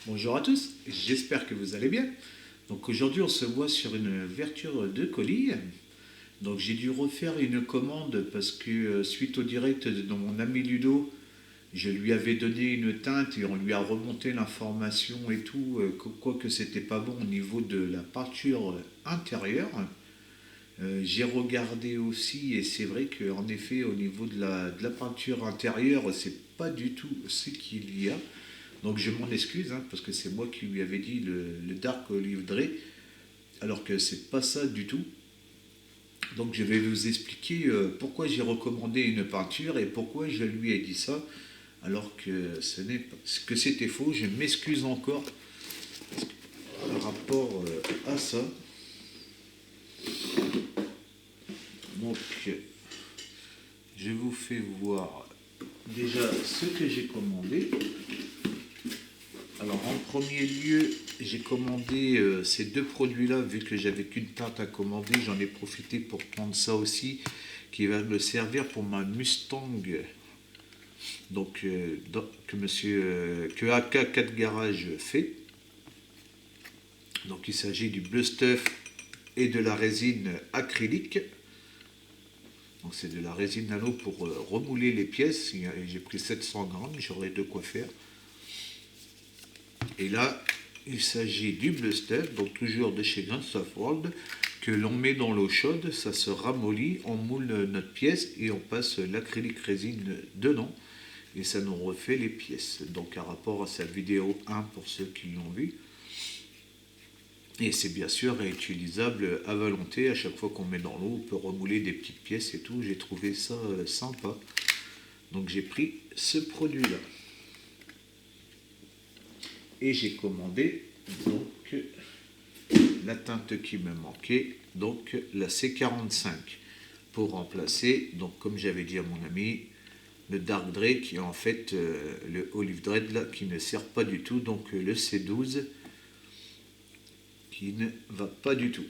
Bonjour à tous, j'espère que vous allez bien. Donc aujourd'hui on se voit sur une ouverture de colis. Donc j'ai dû refaire une commande parce que suite au direct de mon ami Ludo, je lui avais donné une teinte et on lui a remonté l'information et tout, quoi que c'était pas bon au niveau de la peinture intérieure. J'ai regardé aussi et c'est vrai qu'en effet au niveau de la peinture intérieure c'est pas du tout ce qu'il y a. Donc je m'en excuse, hein, parce que c'est moi qui lui avais dit le Dark Olive Dre, alors que c'est pas ça du tout. Donc je vais vous expliquer pourquoi j'ai recommandé une peinture et pourquoi je lui ai dit ça, alors que ce n'est pas, que c'était faux. Je m'excuse encore par rapport à ça. Donc je vous fais voir déjà ce que j'ai commandé. Alors en premier lieu, j'ai commandé ces deux produits-là, vu que j'avais qu'une teinte à commander, j'en ai profité pour prendre ça aussi, qui va me servir pour ma Mustang, donc que AK4 Garage fait. Donc il s'agit du bleu stuff et de la résine acrylique. Donc c'est de la résine nano pour remouler les pièces. J'ai pris 700 grammes, j'aurai de quoi faire. Et là, il s'agit du bleu stuff, donc toujours de chez Guns of World, que l'on met dans l'eau chaude, ça se ramollit, on moule notre pièce et on passe l'acrylique résine dedans et ça nous refait les pièces. Donc à rapport à sa vidéo 1 pour ceux qui l'ont vu. Et c'est bien sûr réutilisable à volonté, à chaque fois qu'on met dans l'eau, on peut remouler des petites pièces et tout. J'ai trouvé ça sympa. Donc j'ai pris ce produit-là. Et j'ai commandé donc la teinte qui me manquait, donc la C45, pour remplacer, donc comme j'avais dit à mon ami, le Dark Dre qui est en fait le Olive Dread là, qui ne sert pas du tout, donc le C12 qui ne va pas du tout.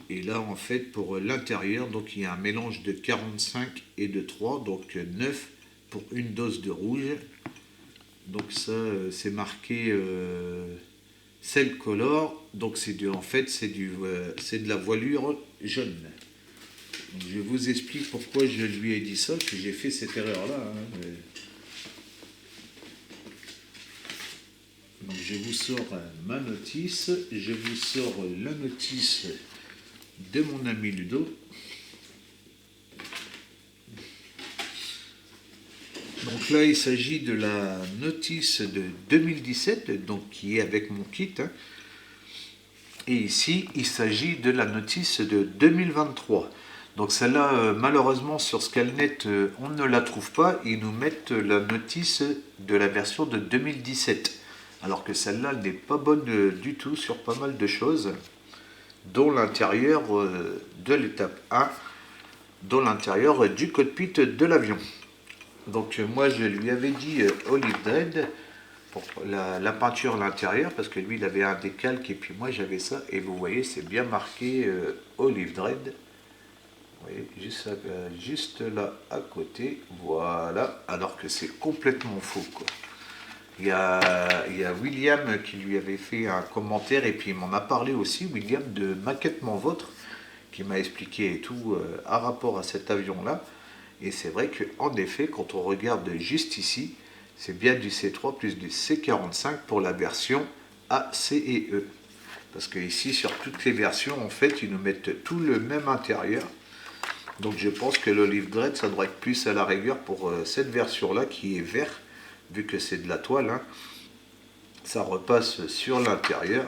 Et là en fait pour l'intérieur, donc il y a un mélange de 45 et de 3, donc 9 pour une dose de rouge. Donc ça c'est marqué Cell Color, donc en fait c'est de la voilure jaune. Donc je vous explique pourquoi je lui ai dit ça, que j'ai fait cette erreur là. Donc je vous sors ma notice, je vous sors la notice de mon ami Ludo. Donc là, il s'agit de la notice de 2017, donc qui est avec mon kit. Hein. Et ici, il s'agit de la notice de 2023. Donc celle-là, malheureusement, sur Scalnet, on ne la trouve pas. Ils nous mettent la notice de la version de 2017. Alors que celle-là n'est pas bonne du tout sur pas mal de choses, dont l'intérieur de l'étape 1, dont l'intérieur du cockpit de l'avion. Donc moi je lui avais dit Olive Dread pour la peinture à l'intérieur, parce que lui il avait un décalque et puis moi j'avais ça, et vous voyez c'est bien marqué Olive Dread. Vous voyez, juste là à côté, voilà, alors que c'est complètement faux quoi. Il y a William qui lui avait fait un commentaire et puis il m'en a parlé aussi, William de Maquette Mon Vôtre, qui m'a expliqué et tout à rapport à cet avion là. Et c'est vrai qu'en effet, quand on regarde juste ici, c'est bien du C3 plus du C45 pour la version A, C et E. Parce que ici, sur toutes les versions, en fait, ils nous mettent tout le même intérieur. Donc je pense que l'Olive Dread, ça doit être plus à la rigueur pour cette version-là qui est vert, vu que c'est de la toile. Hein. Ça repasse sur l'intérieur.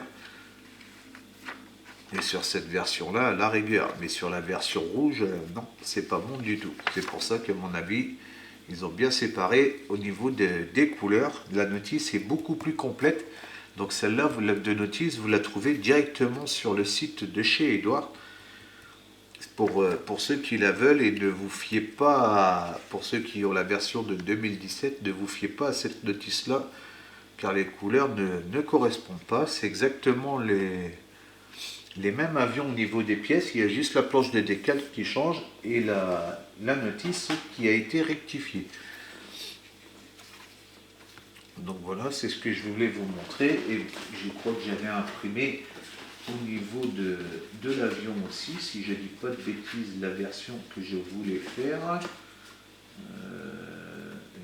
Et sur cette version-là, à la rigueur. Mais sur la version rouge, non, c'est pas bon du tout. C'est pour ça qu'à mon avis, ils ont bien séparé au niveau des couleurs. La notice est beaucoup plus complète. Donc celle-là, de notice, vous la trouvez directement sur le site de chez Edouard. Pour ceux qui la veulent, et ne vous fiez pas, pour ceux qui ont la version de 2017, ne vous fiez pas à cette notice-là, car les couleurs ne correspondent pas. C'est exactement les mêmes avions au niveau des pièces, il y a juste la planche de décalque qui change et la notice qui a été rectifiée. Donc voilà, c'est ce que je voulais vous montrer. Et je crois que j'avais imprimé au niveau de l'avion aussi, si je ne dis pas de bêtises, la version que je voulais faire.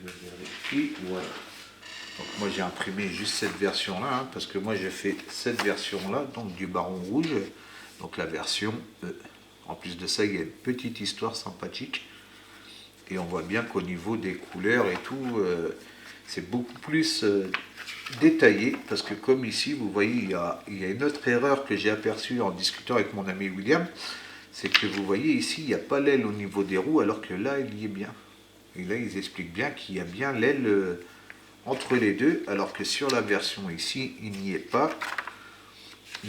Je vérifie, voilà. Donc moi j'ai imprimé juste cette version-là, hein, parce que moi j'ai fait cette version-là, donc du Baron Rouge. Donc la version, en plus de ça, il y a une petite histoire sympathique. Et on voit bien qu'au niveau des couleurs et tout, c'est beaucoup plus détaillé, parce que comme ici, vous voyez, il y a une autre erreur que j'ai aperçue en discutant avec mon ami William, c'est que vous voyez ici, il n'y a pas l'aile au niveau des roues, alors que là, il y est bien. Et là, ils expliquent bien qu'il y a bien l'aile entre les deux, alors que sur la version ici, il n'y est pas.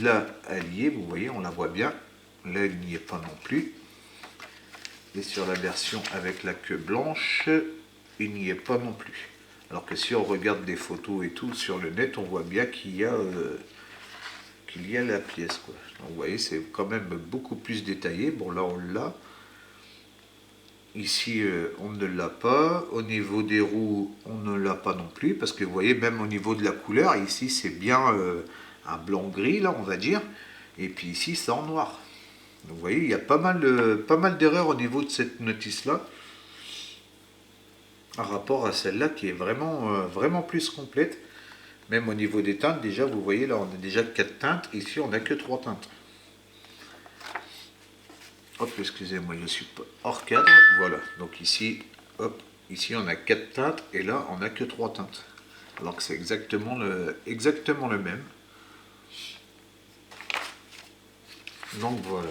Là, elle y est, vous voyez, on la voit bien. Là, elle n'y est pas non plus. Et sur la version avec la queue blanche, il n'y est pas non plus. Alors que si on regarde des photos et tout sur le net, on voit bien qu'il y a la pièce, quoi. Donc vous voyez, c'est quand même beaucoup plus détaillé. Bon, là, on l'a. Ici, on ne l'a pas. Au niveau des roues, on ne l'a pas non plus. Parce que vous voyez, même au niveau de la couleur, ici, c'est bien un blanc-gris, là, on va dire. Et puis ici, c'est en noir. Donc vous voyez, il y a pas mal d'erreurs au niveau de cette notice-là. Par rapport à celle-là qui est vraiment plus complète. Même au niveau des teintes, déjà, vous voyez, là, on a déjà 4 teintes. Ici, on n'a que 3 teintes. Hop, excusez-moi, je suis pas hors cadre. Voilà, donc ici, hop, ici, on a 4 teintes. Et là, on n'a que 3 teintes. Alors que c'est exactement le même. Donc voilà.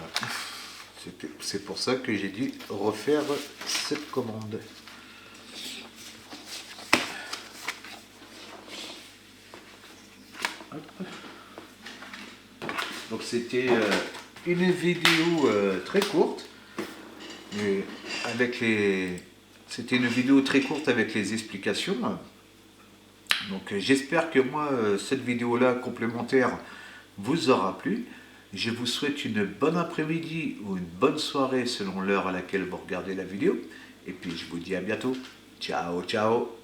C'est pour ça que j'ai dû refaire cette commande. Donc c'était une vidéo très courte, mais c'était une vidéo très courte avec les explications. Donc j'espère que moi cette vidéo là complémentaire vous aura plu. Je vous souhaite une bonne après-midi ou une bonne soirée selon l'heure à laquelle vous regardez la vidéo. Et puis je vous dis à bientôt. Ciao, ciao.